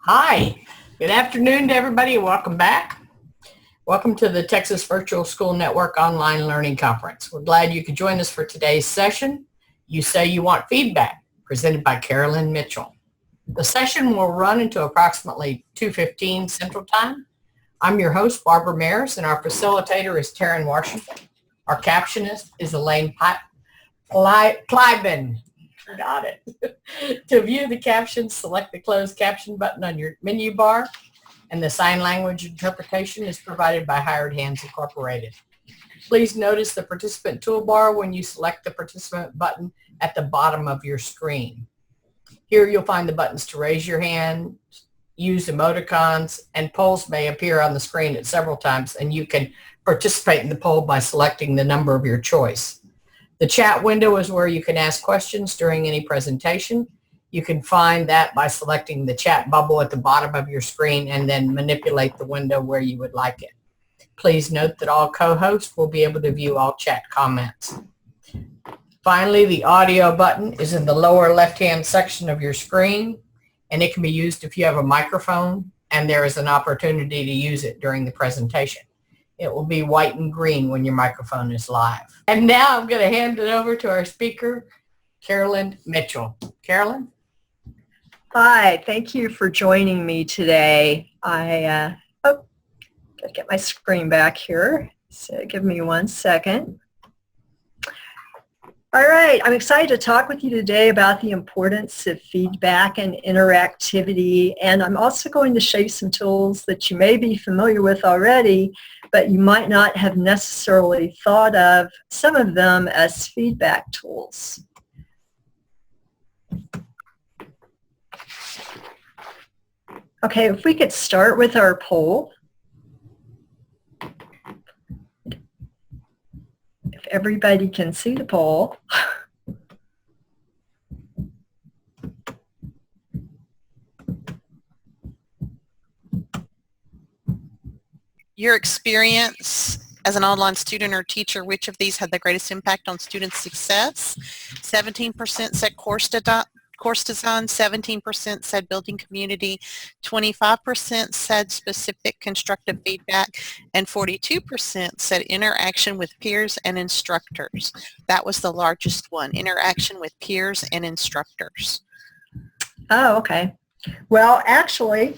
Hi, good afternoon to everybody. Welcome back. Welcome to the Texas Virtual School Network Online Learning Conference. We're glad you could join us for today's session. You Say You Want Feedback, presented by Carolyn Mitchell. The session will run until approximately 2:15 Central Time. I'm your host, Barbara Maris, and our facilitator is Taryn Washington. Our captionist is Elaine Kleiben. Got it. To view the captions, select the closed caption button on your menu bar, and the sign language interpretation is provided by Hired Hands Incorporated. Please notice the participant toolbar when you select the participant button at the bottom of your screen. Here you'll find the buttons to raise your hand, use emoticons, and polls may appear on the screen at several times, and you can participate in the poll by selecting the number of your choice. The chat window is where you can ask questions during any presentation. You can find that by selecting the chat bubble at the bottom of your screen and then manipulate the window where you would like it. Please note that all co-hosts will be able to view all chat comments. Finally, the audio button is in the lower left-hand section of your screen, and it can be used if you have a microphone, and there is an opportunity to use it during the presentation. It will be white and green when your microphone is live. And now I'm going to hand it over to our speaker, Carolyn Mitchell. Carolyn? Hi, thank you for joining me today. Gotta get my screen back here. So give me 1 second. All right, I'm excited to talk with you today about the importance of feedback and interactivity, and I'm also going to show you some tools that you may be familiar with already, but you might not have necessarily thought of some of them as feedback tools. Okay, if we could start with our poll. If everybody can see the poll. Your experience as an online student or teacher, which of these had the greatest impact on student success? 17% said course design, 17% said building community, 25% said specific constructive feedback, and 42% said interaction with peers and instructors. That was the largest one, interaction with peers and instructors. Oh, okay. Well, actually,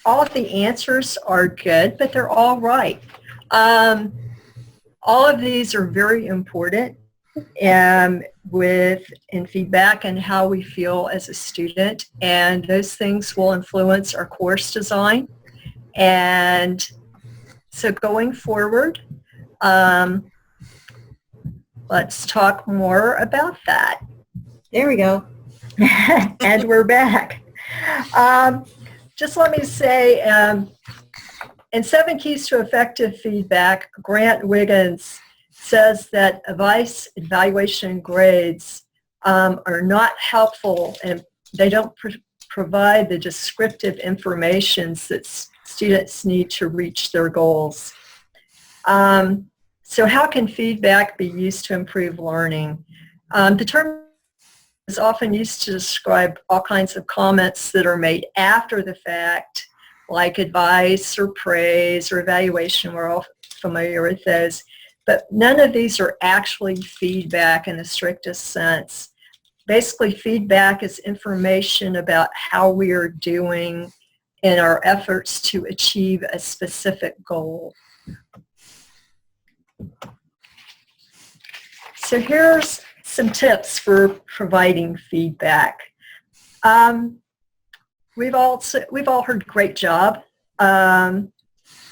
all of the answers are good, but they're all right. All of these are very important in feedback and how we feel as a student, and those things will influence our course design. And so going forward, let's talk more about that. There we go. And we're back. Just let me say, in 7 Keys to Effective Feedback, Grant Wiggins says that advice, evaluation, and grades are not helpful, and they don't provide the descriptive information that students need to reach their goals. So how can feedback be used to improve learning? The term is often used to describe all kinds of comments that are made after the fact, like advice or praise or evaluation. We're all familiar with those. But none of these are actually feedback in the strictest sense. Basically, feedback is information about how we are doing in our efforts to achieve a specific goal. So here's some tips for providing feedback. We've all heard great job,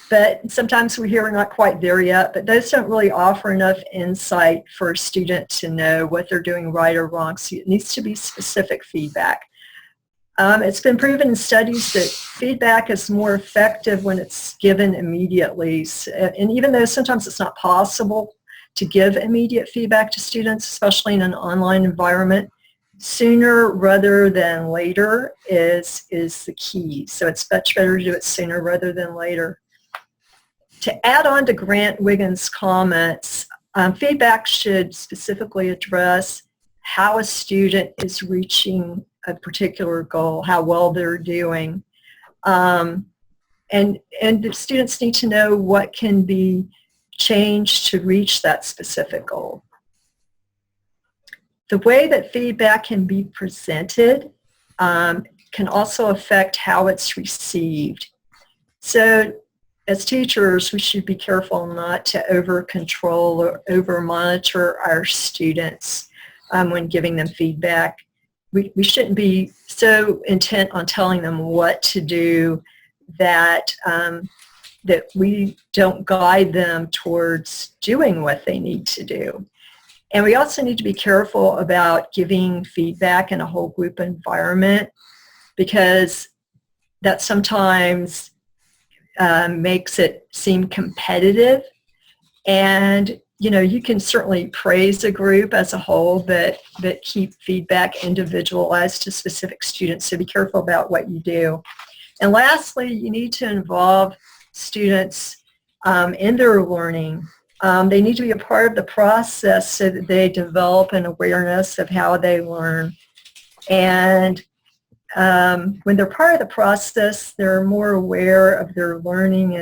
but sometimes we hear we're not quite there yet, but those don't really offer enough insight for a student to know what they're doing right or wrong. So it needs to be specific feedback. It's been proven in studies that feedback is more effective when it's given immediately. And even though sometimes it's not possible to give immediate feedback to students, especially in an online environment, sooner rather than later is the key. So it's much better to do it sooner rather than later. To add on to Grant Wiggins' comments, feedback should specifically address how a student is reaching a particular goal, how well they're doing. And the students need to know what can be changed to reach that specific goal. The way that feedback can be presented can also affect how it's received. So as teachers, we should be careful not to over-control or over-monitor our students when giving them feedback. We shouldn't be so intent on telling them what to do that that we don't guide them towards doing what they need to do. And we also need to be careful about giving feedback in a whole group environment, because that sometimes makes it seem competitive. And you can certainly praise a group as a whole, but keep feedback individualized to specific students. So be careful about what you do. And lastly, you need to involve students in their learning. They need to be a part of the process so that they develop an awareness of how they learn. And when they're part of the process, they're more aware of their learning,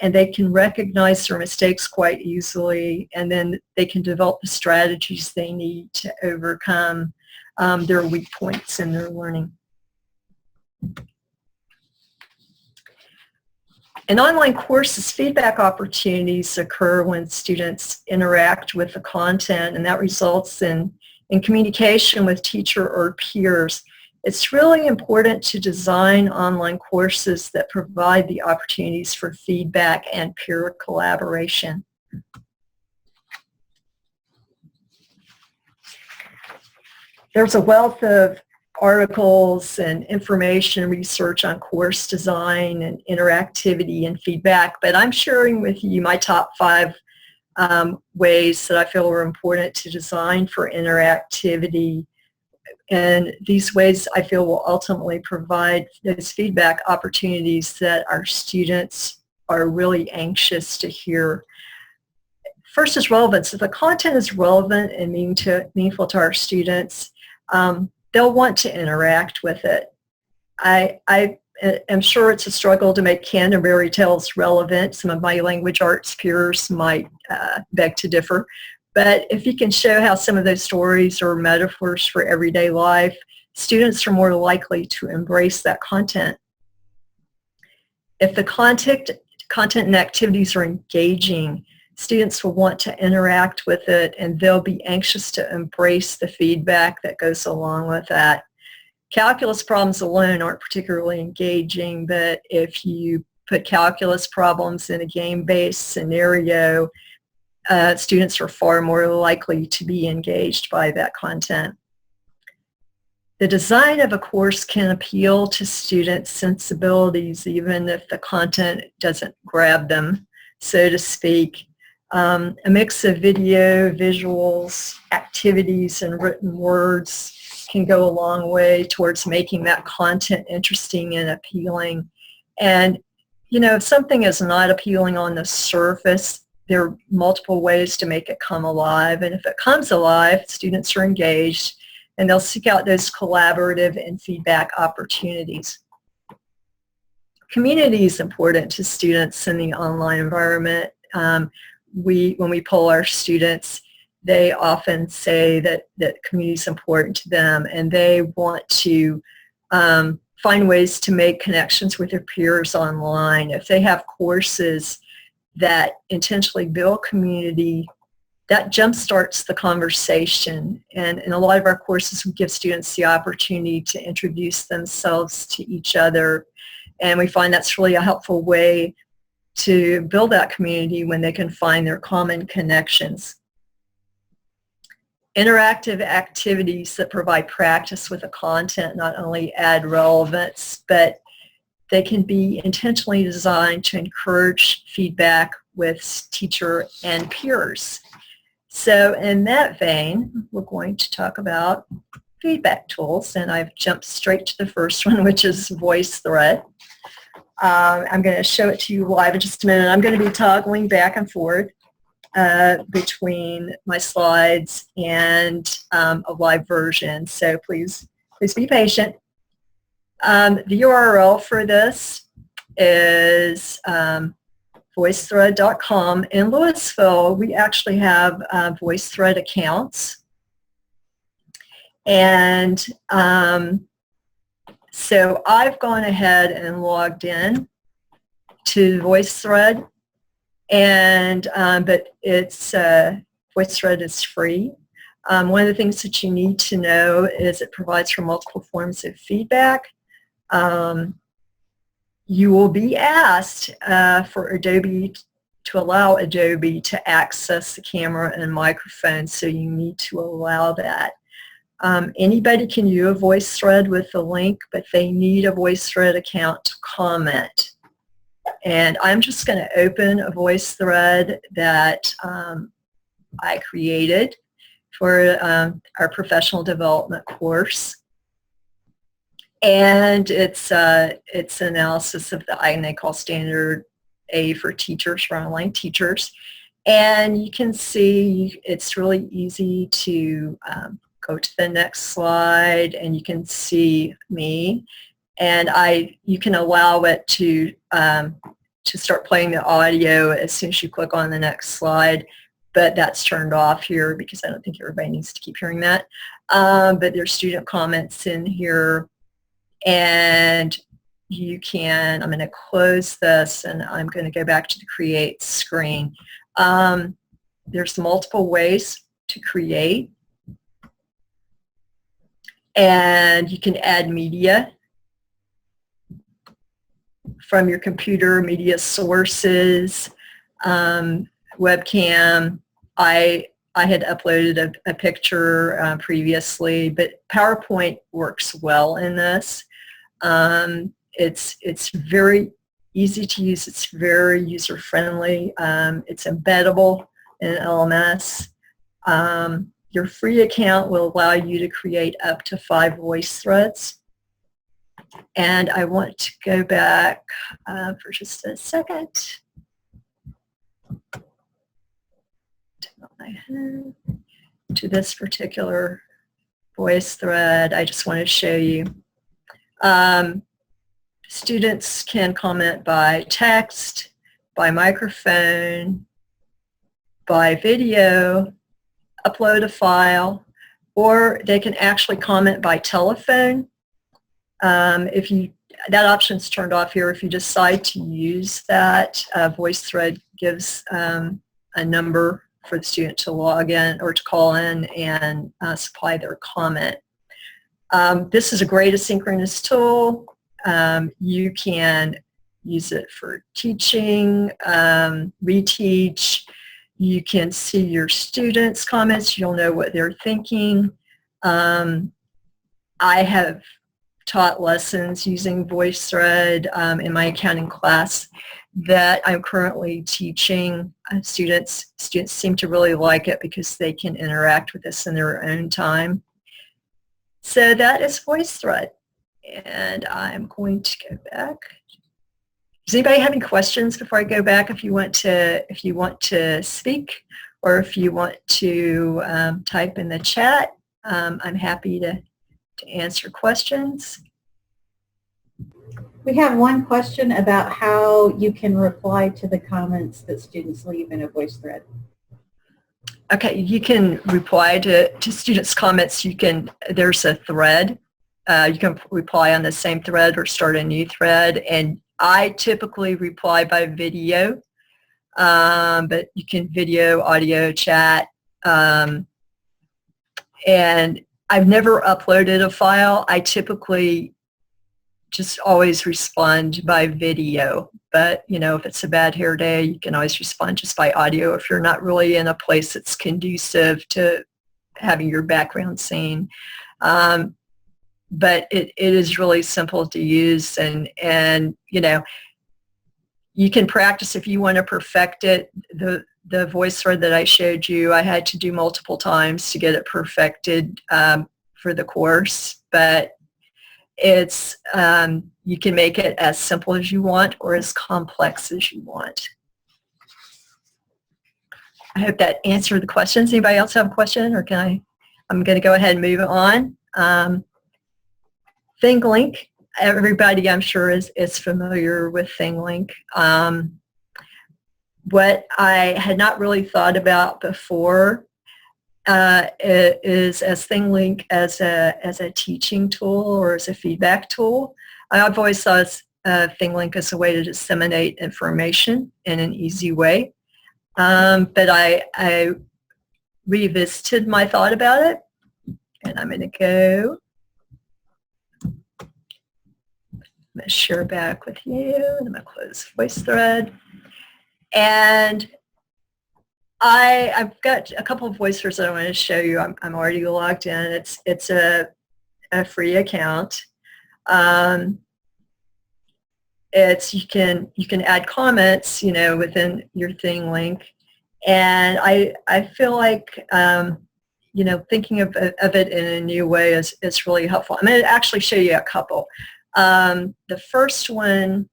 and they can recognize their mistakes quite easily, and then they can develop the strategies they need to overcome their weak points in their learning. In online courses, feedback opportunities occur when students interact with the content, and that results in communication with teacher or peers. It's really important to design online courses that provide the opportunities for feedback and peer collaboration. There's a wealth of articles and information research on course design and interactivity and feedback, but I'm sharing with you my top 5 ways that I feel are important to design for interactivity. And these ways I feel will ultimately provide those feedback opportunities that our students are really anxious to hear. First is relevance. If the content is relevant and meaningful to our students, they'll want to interact with it. I am sure it's a struggle to make Canterbury Tales relevant. Some of my language arts peers might beg to differ. But if you can show how some of those stories are metaphors for everyday life, students are more likely to embrace that content. If the content and activities are engaging, students will want to interact with it, and they'll be anxious to embrace the feedback that goes along with that. Calculus problems alone aren't particularly engaging, but if you put calculus problems in a game-based scenario, students are far more likely to be engaged by that content. The design of a course can appeal to students' sensibilities even if the content doesn't grab them, so to speak. A mix of video, visuals, activities, and written words can go a long way towards making that content interesting and appealing. And, if something is not appealing on the surface, there are multiple ways to make it come alive. And if it comes alive, students are engaged, and they'll seek out those collaborative and feedback opportunities. Community is important to students in the online environment. When we poll our students, they often say that community is important to them, and they want to find ways to make connections with their peers online. If they have courses that intentionally build community, that jumpstarts the conversation. And in a lot of our courses, we give students the opportunity to introduce themselves to each other. And we find that's really a helpful way to build that community when they can find their common connections. Interactive activities that provide practice with the content not only add relevance, but they can be intentionally designed to encourage feedback with teacher and peers. So in that vein, we're going to talk about feedback tools, and I've jumped straight to the first one, which is VoiceThread. I'm going to show it to you live in just a minute. I'm going to be toggling back and forth between my slides and a live version, so please be patient. The URL for this is voicethread.com. In Louisville, we actually have VoiceThread accounts. And so I've gone ahead and logged in to VoiceThread, and but it's VoiceThread is free. One of the things that you need to know is it provides for multiple forms of feedback. You will be asked for Adobe to allow Adobe to access the camera and microphone, so you need to allow that. Anybody can use a VoiceThread with the link, but they need a VoiceThread account to comment. And I'm just going to open a VoiceThread that I created for our professional development course. And it's analysis of the INACOL Standard A for teachers, for online teachers. And you can see it's really easy to go to the next slide, and you can see me. And you can allow it to start playing the audio as soon as you click on the next slide. But that's turned off here because I don't think everybody needs to keep hearing that. But there's student comments in here. And you can, I'm going to close this, and I'm going to go back to the create screen. There's multiple ways to create. And you can add media from your computer, media sources, webcam. I had uploaded a picture previously, but PowerPoint works well in this. It's very easy to use. It's very user-friendly. It's embeddable in LMS. Your free account will allow you to create up to 5 VoiceThreads. And I want to go back for just a second to this particular VoiceThread. I just want to show you. Students can comment by text, by microphone, by video, upload a file, or they can actually comment by telephone. That option's turned off here. If you decide to use that, VoiceThread gives a number for the student to log in or to call in and supply their comment. This is a great asynchronous tool. You can use it for teaching, reteach. You can see your students' comments. You'll know what they're thinking. I have taught lessons using VoiceThread in my accounting class that I'm currently teaching. Students seem to really like it because they can interact with this in their own time. So that is VoiceThread. And I'm going to go back. Does anybody have any questions before I go back? If you want to speak, or if you want to type in the chat, I'm happy to answer questions. We have one question about how you can reply to the comments that students leave in a VoiceThread. Okay, you can reply to students' comments. There's a thread. You can reply on the same thread or start a new thread. And I typically reply by video, but you can video, audio, chat. And I've never uploaded a file. I typically just always respond by video. But, if it's a bad hair day, you can always respond just by audio if you're not really in a place that's conducive to having your background seen. But it is really simple to use, and you can practice if you want to perfect it. The VoiceThread that I showed you, I had to do multiple times to get it perfected for the course, but it's you can make it as simple as you want or as complex as you want. I hope that answered the questions. Anybody else have a question, or I'm going to go ahead and move on. ThinkLink everybody, I'm sure, is familiar with ThingLink. What I had not really thought about before is as ThingLink as a teaching tool or as a feedback tool. I've always thought ThingLink as a way to disseminate information in an easy way. But I revisited my thought about it, and I'm going to go. I'm going to share back with you, and I'm going to close VoiceThread. And I've got a couple of VoiceThreads that I want to show you. I'm already logged in. It's a free account. You can add comments, within your ThingLink, and I feel like thinking of it in a new way is really helpful. I'm going to actually show you a couple. The first one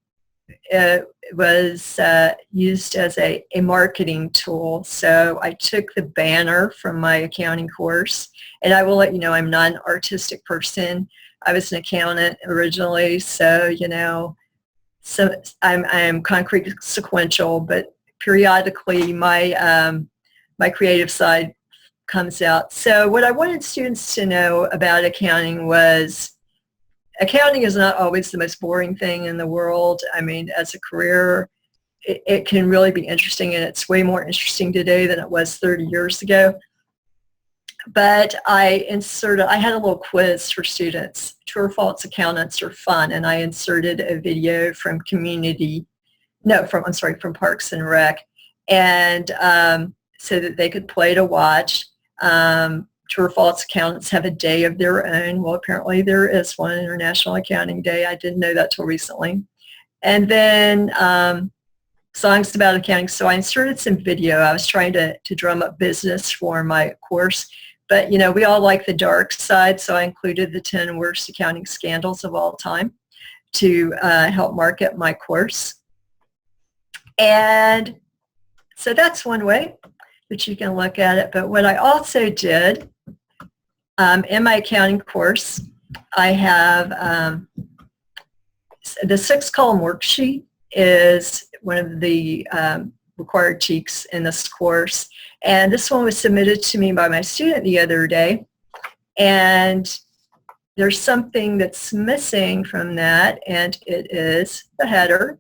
was used as a marketing tool. So I took the banner from my accounting course, and I will let you know I'm not an artistic person. I was an accountant originally, so I'm concrete sequential, but periodically my creative side comes out. So what I wanted students to know about accounting was accounting is not always the most boring thing in the world. I mean, as a career, it can really be interesting, and it's way more interesting today than it was 30 years ago. But I had a little quiz for students. True or false accountants are fun, and I inserted a video from from Parks and Rec, and so that they could play to watch. True or false accountants have a day of their own. Well, apparently there is one, International Accounting Day. I didn't know that till recently. And then songs about accounting. So I inserted some video. I was trying to drum up business for my course. But, we all like the dark side, so I included the 10 worst accounting scandals of all time to help market my course. And so that's one way that you can look at it. But what I also did in my accounting course, I have the 6-column worksheet is one of the required TEKS in this course. And this one was submitted to me by my student the other day. And there's something that's missing from that, and it is the header.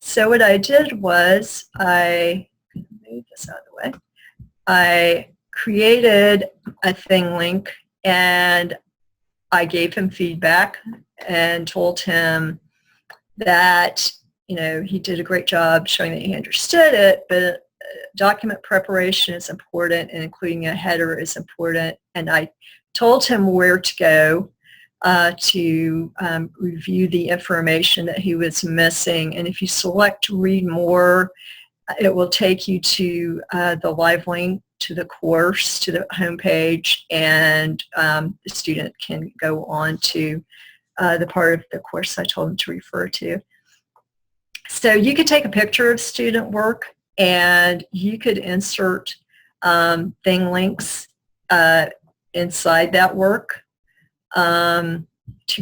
So what I did was I move this out of the way. I created a ThingLink, and I gave him feedback and told him that he did a great job showing that he understood it, but document preparation is important, and including a header is important. And I told him where to go to review the information that he was missing. And if you select read more, it will take you to the live link to the course, to the homepage, and the student can go on to the part of the course I told him to refer to. So you could take a picture of student work, and you could insert ThingLinks inside that work to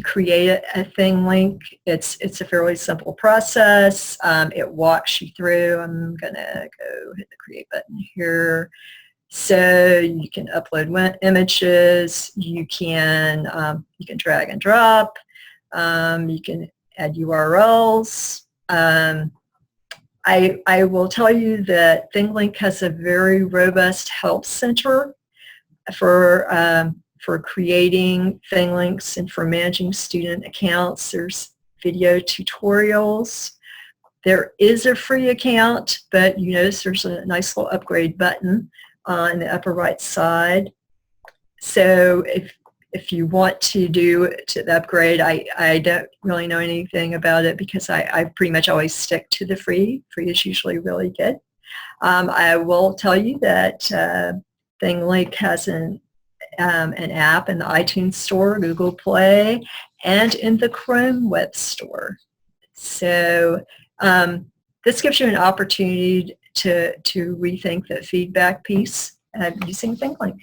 create a ThingLink. It's a fairly simple process. It walks you through. I'm gonna go hit the create button here. So you can upload images. You can drag and drop. You can add URLs. I will tell you that ThingLink has a very robust help center for creating ThingLinks and for managing student accounts. There's video tutorials. There is a free account, but you notice there's a nice little upgrade button on the upper right side. So if you want to do the upgrade, I don't really know anything about it because I pretty much always stick to the free. Free is usually really good. I will tell you that ThingLink has an app in the iTunes Store, Google Play, and in the Chrome Web Store. So this gives you an opportunity to rethink the feedback piece using ThingLink.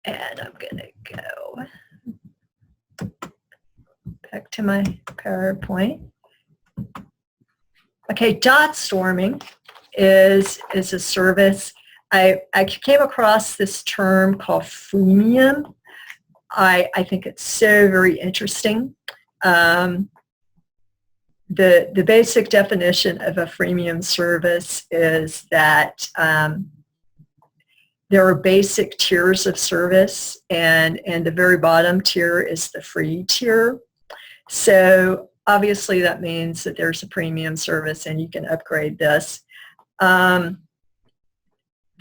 And I'm going to go back to my PowerPoint. Okay, dot storming is a service. I came across this term called freemium. I think it's so very interesting. The basic definition of a freemium service is that there are basic tiers of service, and the very bottom tier is the free tier. So obviously that means that there's a premium service and you can upgrade this. The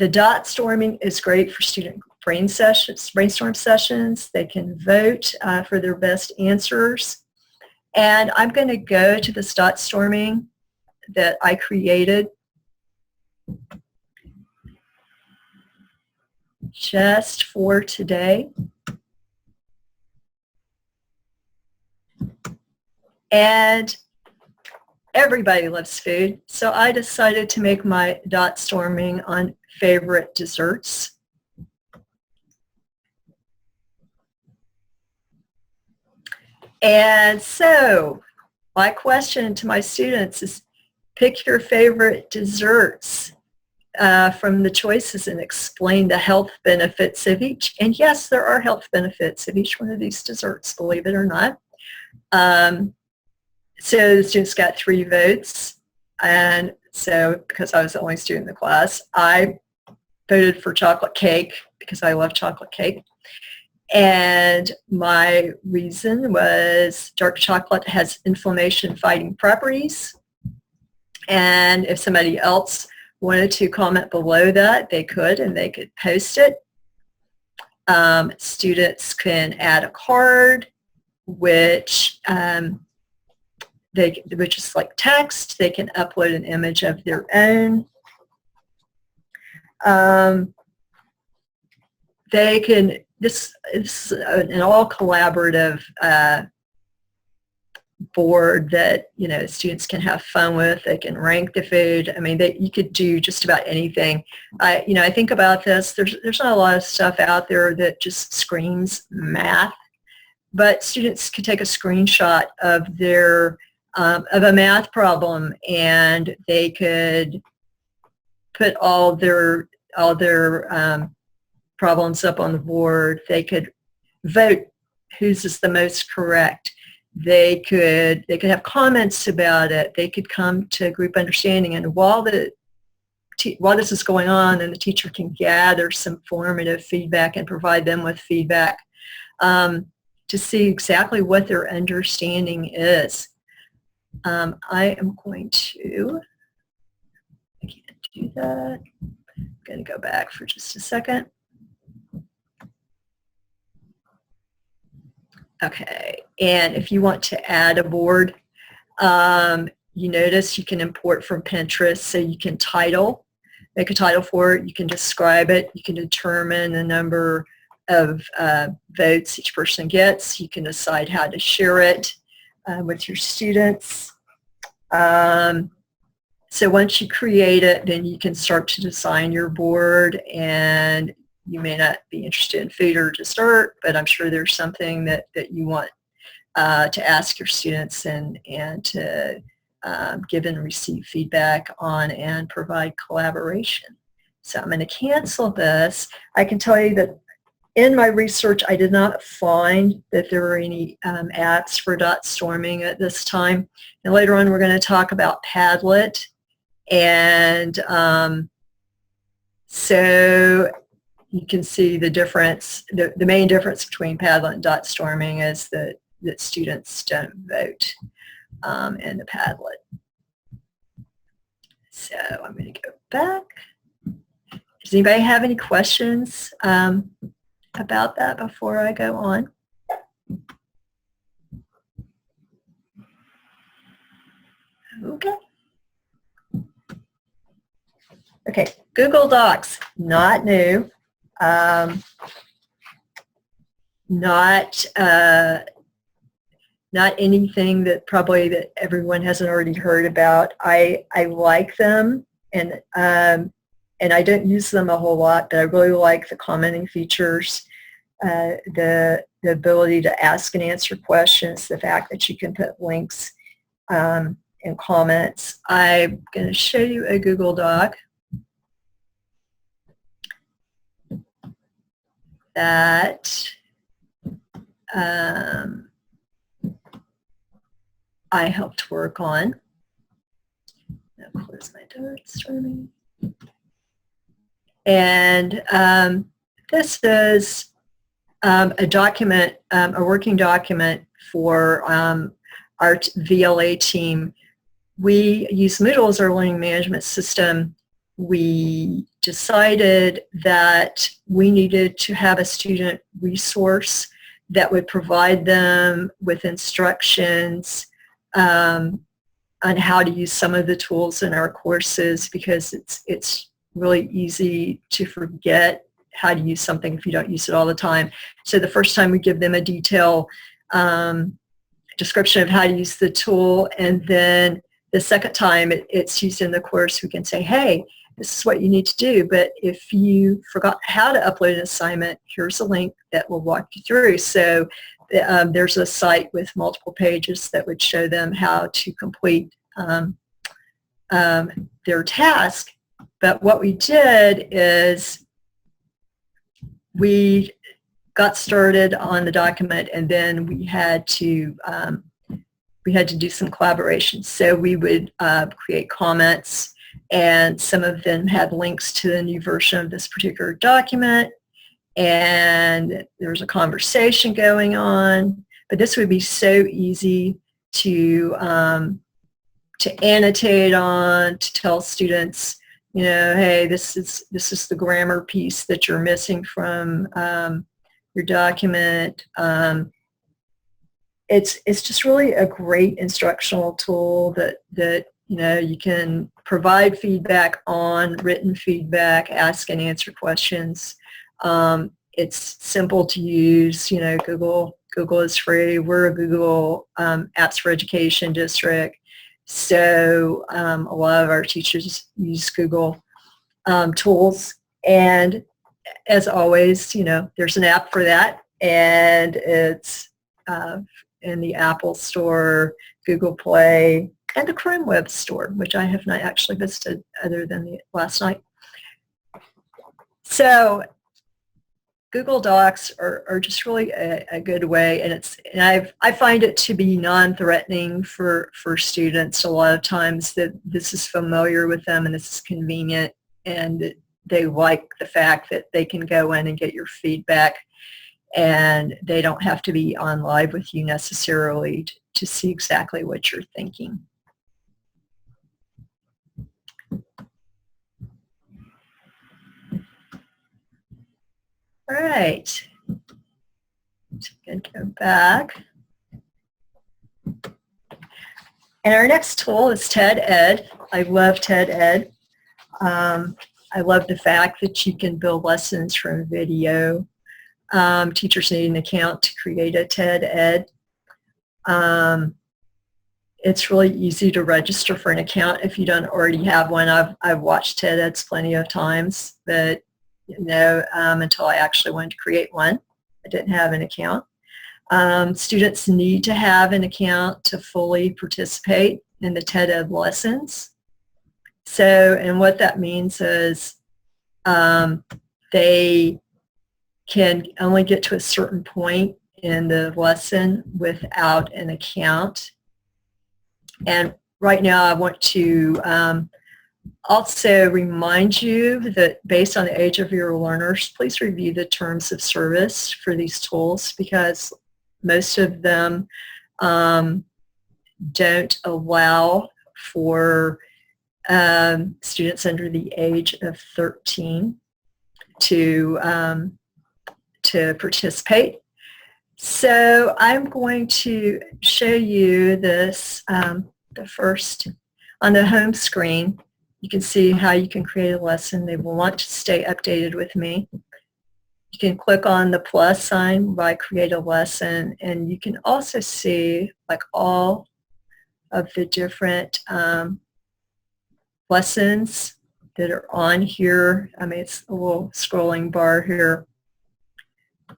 dot storming is great for student brainstorm sessions. They can vote for their best answers. And I'm going to go to this dot storming that I created just for today. And everybody loves food, so I decided to make my dot storming on favorite desserts. And so my question to my students is, pick your favorite desserts from the choices and explain the health benefits of each. And yes, there are health benefits of each one of these desserts, believe it or not. So the students got 3 votes, and so because I was the only student in the class, I voted for chocolate cake because I love chocolate cake. And my reason was dark chocolate has inflammation-fighting properties, and if somebody else wanted to comment below that, they could, and they could post it. Students can add a card, which is like text. They can upload an image of their own. This is an all collaborative board that, you know, students can have fun with. They can rank the food. I mean, you could do just about anything. I think about this. There's not a lot of stuff out there that just screams math, but students could take a screenshot of their of a math problem, and they could put all their problems up on the board. They could vote whose is the most correct. They could have comments about it. They could come to group understanding, and while this is going on, and the teacher can gather some formative feedback and provide them with feedback to see exactly what their understanding is. I am going to, I can't do that. I'm going to go back for just a second. Okay, and if you want to add a board, you notice you can import from Pinterest, so you can make a title for it, you can describe it, you can determine the number of votes each person gets, you can decide how to share it with your students. So once you create it, then you can start to design your board, and you may not be interested in food or dessert, but I'm sure there's something that you want to ask your students and to give and receive feedback on and provide collaboration. So I'm going to cancel this. I can tell you that in my research, I did not find that there were any apps for dot storming at this time. And later on, we're going to talk about Padlet. And so you can see the difference. The main difference between Padlet and dot storming is that students don't vote in the Padlet. So I'm going to go back. Does anybody have any questions about that before I go on? Okay. Okay, Google Docs, not new. Not anything that probably that everyone hasn't already heard about. I like them, and I don't use them a whole lot, but I really like the commenting features. the ability to ask and answer questions, the fact that you can put links and comments. I'm going to show you a Google Doc that I helped work on. I'll close my door, it's storming. And this is a document, a working document for our VLA team. We use Moodle as our learning management system. We decided that we needed to have a student resource that would provide them with instructions on how to use some of the tools in our courses, because it's really easy to forget how to use something if you don't use it all the time. So the first time we give them a detailed description of how to use the tool, and then the second time it's used in the course, we can say, hey, this is what you need to do, but if you forgot how to upload an assignment, here's a link that will walk you through. So there's a site with multiple pages that would show them how to complete their task. But what we did is we got started on the document, and then we had to do some collaboration. So we would create comments, and some of them had links to the new version of this particular document, and there was a conversation going on. But this would be so easy to annotate on, to tell students, you know, hey, this is the grammar piece that you're missing from your document. It's just really a great instructional tool that you know, you can provide feedback on, written feedback, ask and answer questions. It's simple to use. You know, Google is free. We're a Google Apps for Education district. So a lot of our teachers use Google tools, and as always, you know, there's an app for that, and it's in the Apple Store, Google Play, and the Chrome Web Store, which I have not actually visited other than last night. So Google Docs are just really a good way, and I find it to be non-threatening for students a lot of times, that this is familiar with them and this is convenient, and they like the fact that they can go in and get your feedback, and they don't have to be on live with you necessarily to see exactly what you're thinking. All right, so I'm going to go back. And our next tool is TED Ed. I love TED Ed. I love the fact that you can build lessons from video. Teachers need an account to create a TED Ed. It's really easy to register for an account if you don't already have one. I've watched TED Eds plenty of times, but you know, until I actually wanted to create one, I didn't have an account. Students need to have an account to fully participate in the TED Ed lessons. So, and what that means is they can only get to a certain point in the lesson without an account. And right now I want to also remind you that based on the age of your learners, please review the terms of service for these tools, because most of them don't allow for students under the age of 13 to participate. So I'm going to show you this, the first, on the home screen. You can see how you can create a lesson. They will want to stay updated with me. You can click on the plus sign by create a lesson, and you can also see like all of the different lessons that are on here. I mean, it's a little scrolling bar here.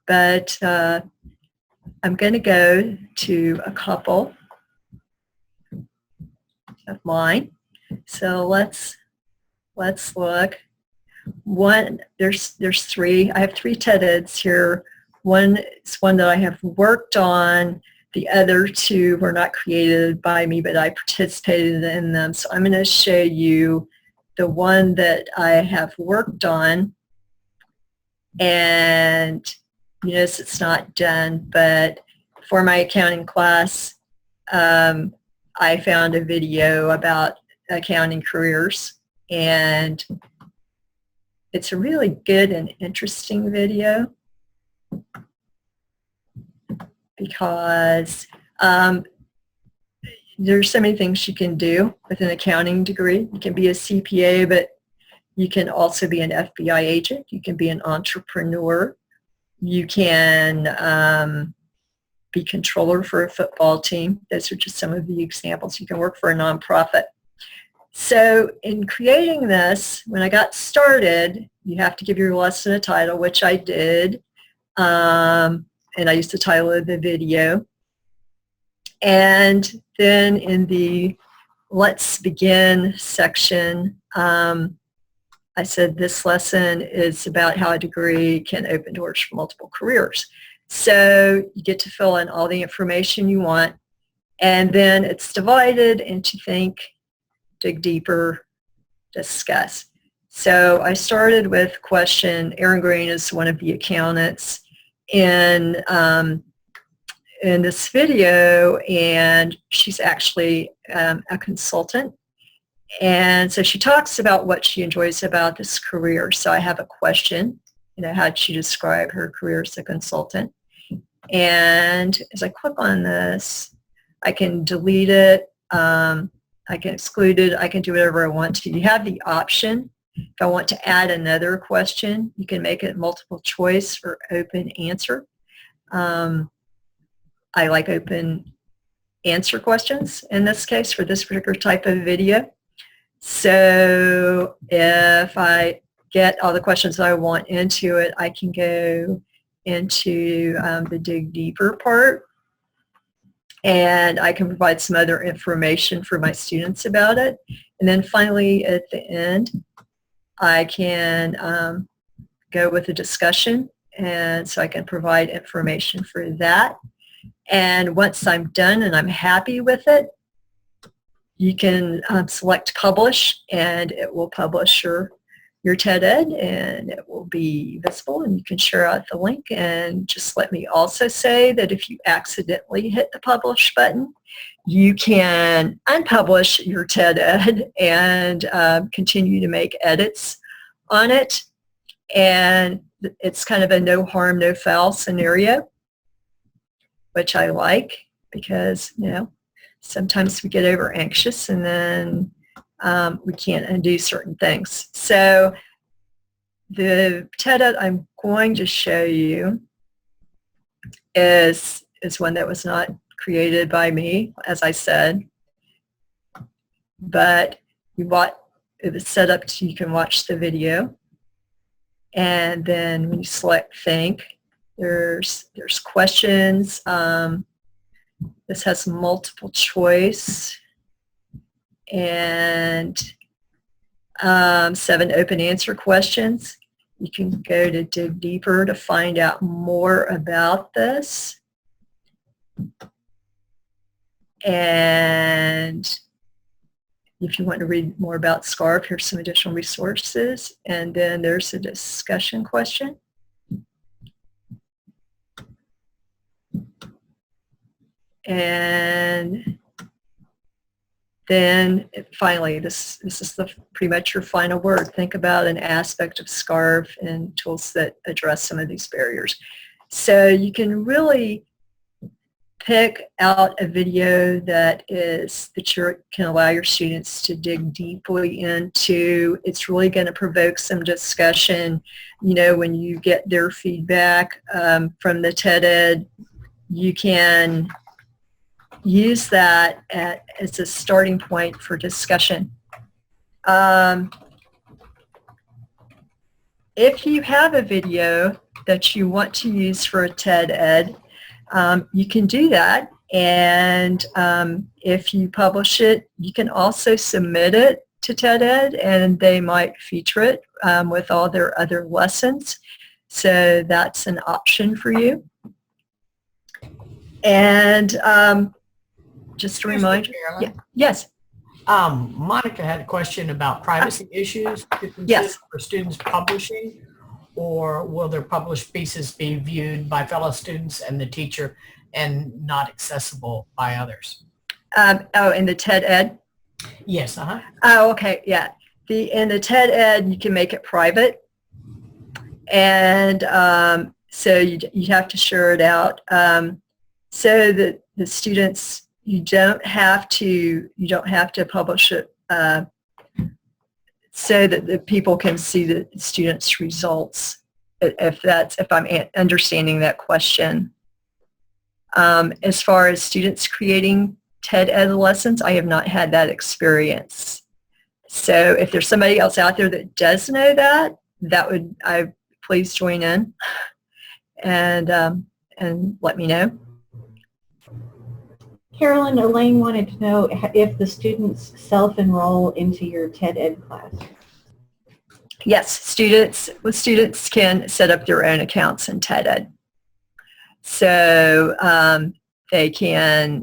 but I'm going to go to a couple of mine. So let's look. One, there's three. I have 3 TED Eds here. One is one that I have worked on. The other 2 were not created by me, but I participated in them. So I'm going to show you the one that I have worked on. And you notice it's not done, but for my accounting class, I found a video about accounting careers, and it's a really good and interesting video because there's so many things you can do with an accounting degree. You can be a CPA, but you can also be an FBI agent. You can be an entrepreneur. You can be controller for a football team. Those are just some of the examples. You can work for a nonprofit. So in creating this, when I got started, you have to give your lesson a title, which I did. And I used the title of the video. And then in the Let's Begin section, I said this lesson is about how a degree can open doors for multiple careers. So you get to fill in all the information you want, and then it's divided into think, dig deeper, discuss. So I started with a question. Erin Green is one of the accountants in this video, and she's actually a consultant. And so she talks about what she enjoys about this career. So I have a question, how'd she describe her career as a consultant? And as I click on this, I can delete it, I can exclude it, I can do whatever I want to. You have the option, if I want to add another question, you can make it multiple choice or open answer. I like open answer questions in this case for this particular type of video. So if I get all the questions I want into it, I can go into the dig deeper part, and I can provide some other information for my students about it. And then finally at the end, I can go with a discussion, and so I can provide information for that. And once I'm done and I'm happy with it, you can select publish, and it will publish your TED Ed, and it will be visible, and you can share out the link. And just let me also say that if you accidentally hit the publish button, you can unpublish your TED Ed and continue to make edits on it. And it's kind of a no harm, no foul scenario, which I like because, sometimes we get over anxious and then we can't undo certain things. So the TED Ed I'm going to show you is one that was not created by me, as I said, but it was set up so you can watch the video. And then when you select think, there's questions. This has multiple choice and 7 open answer questions. You can go to dig deeper to find out more about this. And if you want to read more about SCARF, here's some additional resources. And then there's a discussion question. And then finally, this is pretty much your final word. Think about an aspect of SCARF and tools that address some of these barriers. So you can really pick out a video that you can allow your students to dig deeply into. It's really going to provoke some discussion. When you get their feedback from the TED Ed, you can use that as a starting point for discussion. if you have a video that you want to use for a TED Ed, you can do that. And if you publish it, you can also submit it to TED Ed, and they might feature it with all their other lessons. So that's an option for you. And just a reminder. Yeah, yes. Monica had a question about privacy issues to consider Yes. for students publishing, or will their published pieces be viewed by fellow students and the teacher and not accessible by others? Oh, in the TED Ed? Yes, Oh, okay, yeah. In the TED Ed, you can make it private. And so you have to share it out. So that the students, you don't have to publish it so that the people can see the students' results, if I'm understanding that question. As far as students creating TED Ed lessons, I have not had that experience. So if there's somebody else out there that does know that, please join in and let me know. Carolyn, Elaine wanted to know if the students self-enroll into your TED Ed class. Yes, students can set up their own accounts in TED Ed. So they can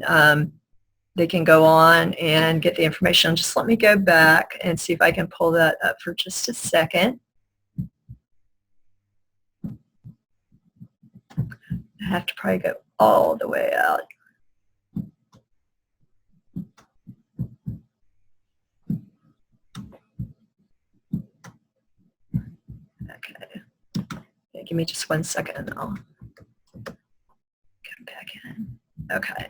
go on and get the information. Just let me go back and see if I can pull that up for just a second. I have to probably go all the way out. Okay. Yeah, give me just 1 second and I'll come back in. Okay.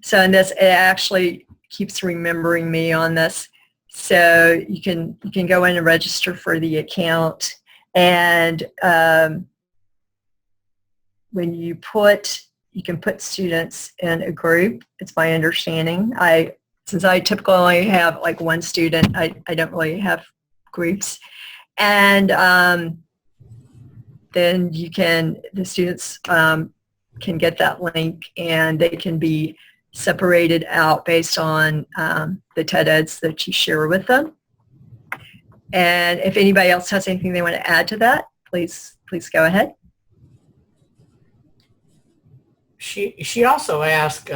So in this, it actually keeps remembering me on this. So you can go in and register for the account, and when you can put students in a group. It's my understanding. Since I typically only have like one student, I don't really have groups. And then the students can get that link, and they can be separated out based on the TED Eds that you share with them. And if anybody else has anything they want to add to that, please go ahead. She also asked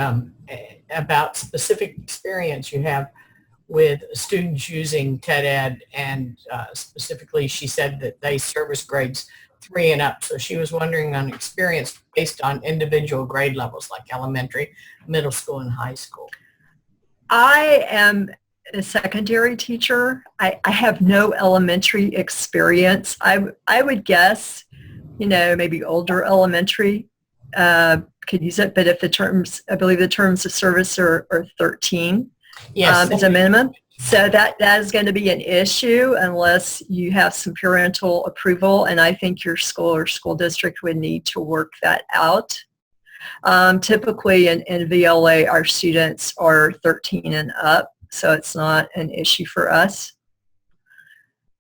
about specific experience you have with students using TED Ed, and specifically she said that they service grades 3 and up. So she was wondering on experience based on individual grade levels like elementary, middle school, and high school. I am a secondary teacher. I have no elementary experience. I would guess, maybe older elementary could use it, but if I believe the terms of service are 13 as a minimum. So that is going to be an issue unless you have some parental approval, and I think your school or school district would need to work that out. Typically in VLA, our students are 13 and up, so it's not an issue for us.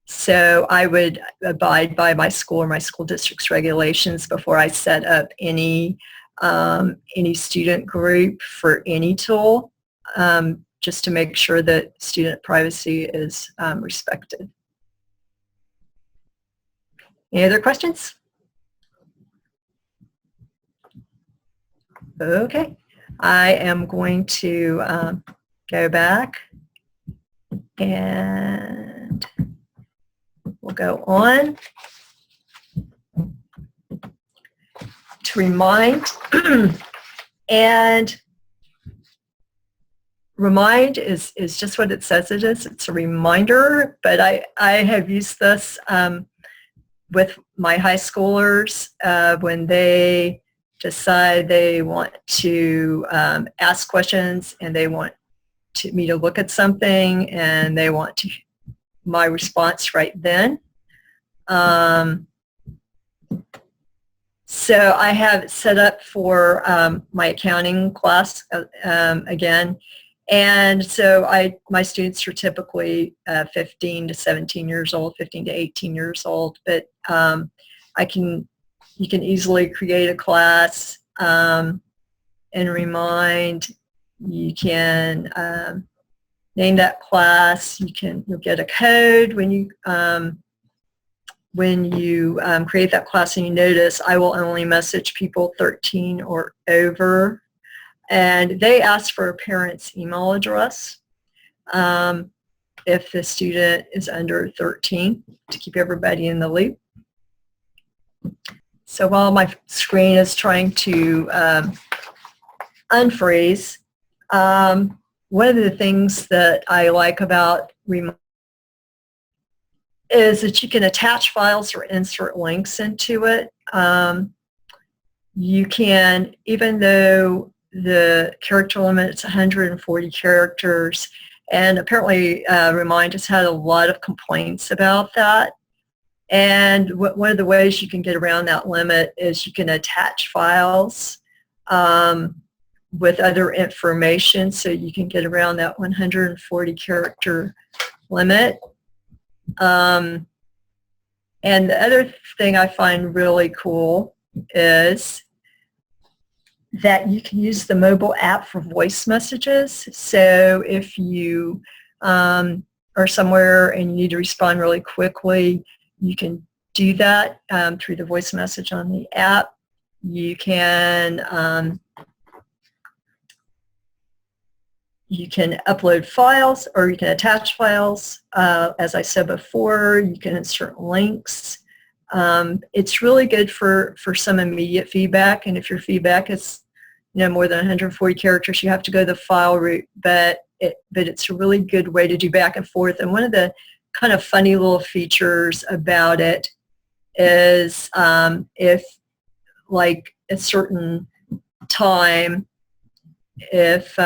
So I would abide by my school or my school district's regulations before I set up any student group for any tool, just to make sure that student privacy is respected. Any other questions? Okay, I am going to go back and we'll go on to remind. And remind is just what it says it is. It's a reminder, but I have used this with my high schoolers when they decide they want to ask questions and they want me to look at something and they want my response right then. So I have set up for my accounting class, again, And so my students are typically 15 to 17 years old, 15 to 18 years old, but you can easily create a class and remind. You can name that class. You'll get a code when you create that class, and you notice I will only message people 13 or over, and they ask for a parent's email address if the student is under 13 to keep everybody in the loop. So while my screen is trying to unfreeze, one of the things that I like about is that you can attach files or insert links into it. You can, even though the character limit is 140 characters, and apparently Remind has had a lot of complaints about that. And one of the ways you can get around that limit is you can attach files with other information, so you can get around that 140 character limit. And the other thing I find really cool is that you can use the mobile app for voice messages. So if you are somewhere and you need to respond really quickly, you can do that through the voice message on the app. You can upload files, or you can attach files. As I said before, you can insert links. It's really good for some immediate feedback, and if your feedback is more than 140 characters, you have to go the file route, but it's a really good way to do back and forth. And one of the kind of funny little features about it is if, like, a certain time, if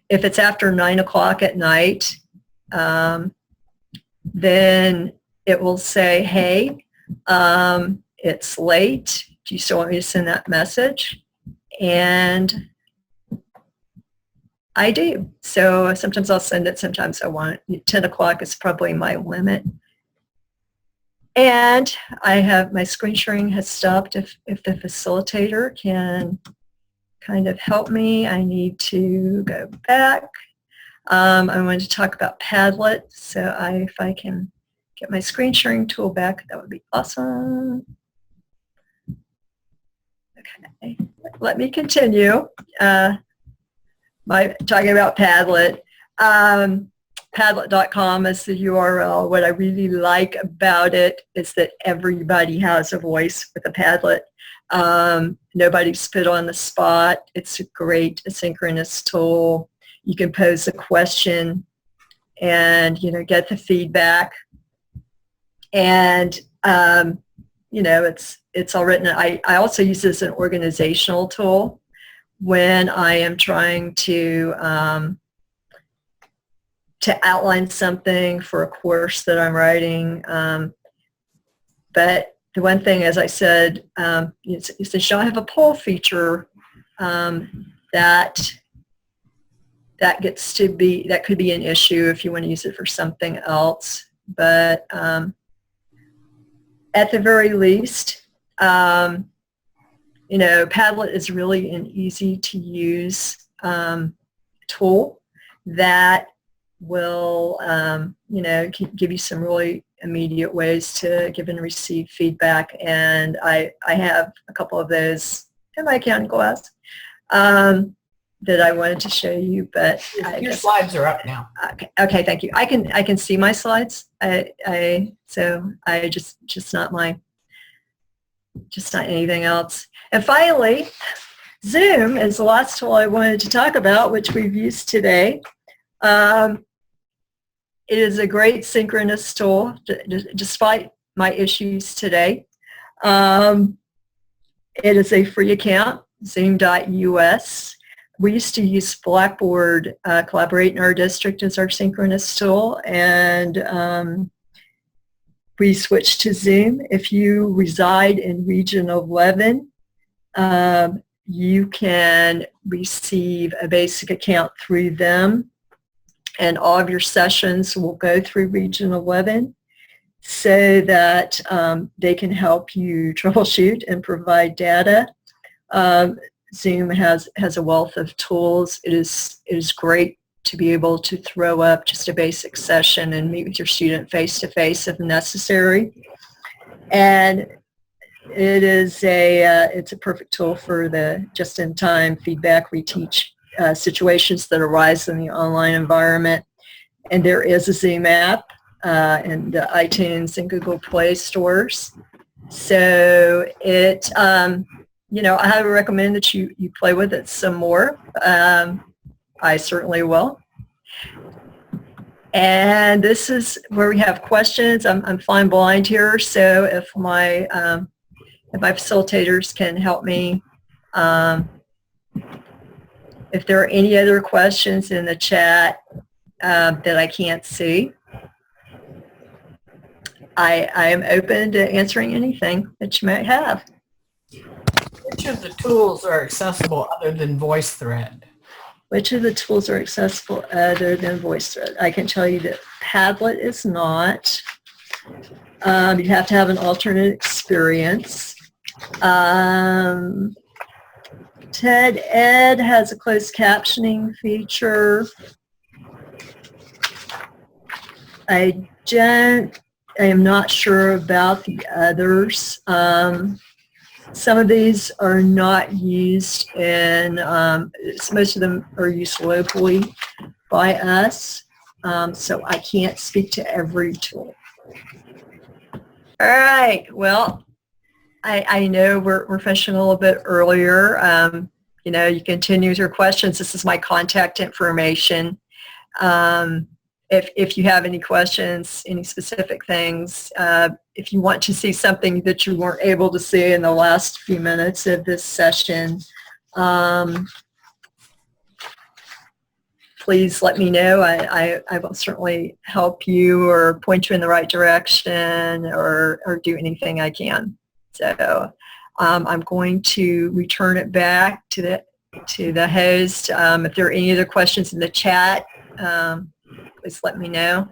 it's after 9 o'clock at night, then it will say, hey, it's late. Do you still want me to send that message? And I do. So sometimes I'll send it, sometimes I won't. 10 o'clock is probably my limit. And my screen sharing has stopped. If the facilitator can kind of help me, I need to go back. I wanted to talk about Padlet, so if I can get my screen sharing tool back, that would be awesome. Okay, let me continue. Talking about Padlet. Padlet.com is the URL. What I really like about it is that everybody has a voice with a Padlet. Nobody's put on the spot. It's a great asynchronous tool. You can pose a question and get the feedback. And it's all written. I also use this as an organizational tool when I am trying to outline something for a course that I'm writing. But the one thing, as I said, is that I have a poll feature that could be an issue if you want to use it for something else. But at the very least, Padlet is really an easy to use tool that will give you some really immediate ways to give and receive feedback, and I have a couple of those in my accounting class that I wanted to show you. But your slides are up now. Okay, thank you. I can see my slides. So I just not anything else. And finally, Zoom is the last tool I wanted to talk about, which we've used today. It is a great synchronous tool, despite my issues today. It is a free account, zoom.us. We used to use Blackboard Collaborate in our district as our synchronous tool, and we switched to Zoom. If you reside in Region 11, you can receive a basic account through them, and all of your sessions will go through Region 11 so that they can help you troubleshoot and provide data. Zoom has a wealth of tools. It is great to be able to throw up just a basic session and meet with your student face-to-face if necessary. And it's a perfect tool for the just-in-time feedback, reteach situations that arise in the online environment. And there is a Zoom app in the iTunes and Google Play stores. So it, I highly recommend that you play with it some more. I certainly will. And this is where we have questions. I'm flying blind here, so if my facilitators can help me, if there are any other questions in the chat that I can't see, I am open to answering anything that you might have. Which of the tools are accessible other than VoiceThread? Which of the tools are accessible other than VoiceThread? I can tell you that Padlet is not. You have to have an alternate experience. TED-Ed has a closed captioning feature. I am not sure about the others. Some of these are not used in, most of them are used locally by us, so I can't speak to every tool. All right, well, I know we're finishing a little bit earlier. You can continue with your questions. This is my contact information. If you have any questions, any specific things, if you want to see something that you weren't able to see in the last few minutes of this session, please let me know. I will certainly help you or point you in the right direction or do anything I can. So I'm going to return it back to the host. If there are any other questions in the chat, please let me know.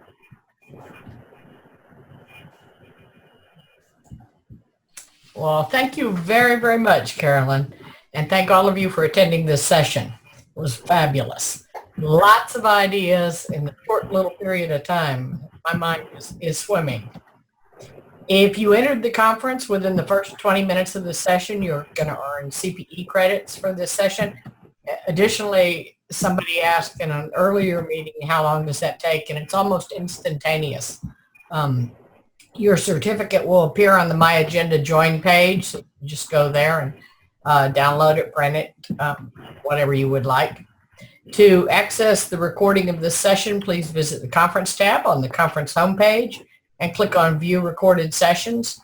Well, thank you very, very much, Carolyn. And thank all of you for attending this session. It was fabulous. Lots of ideas in a short little period of time. My mind is swimming. If you entered the conference within the first 20 minutes of the session, you're going to earn CPE credits for this session. Additionally, somebody asked in an earlier meeting, how long does that take? And it's almost instantaneous. Your certificate will appear on the My Agenda Join page. So you just go there and download it, print it, whatever you would like. To access the recording of this session, please visit the Conference tab on the conference homepage and click on View Recorded Sessions.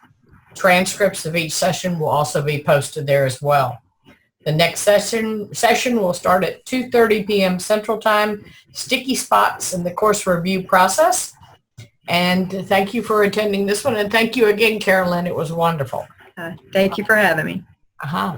Transcripts of each session will also be posted there as well. The next session will start at 2:30 p.m. Central Time. Sticky spots in the course review process. And thank you for attending this one. And thank you again, Carolyn. It was wonderful. Thank you for having me. Uh-huh.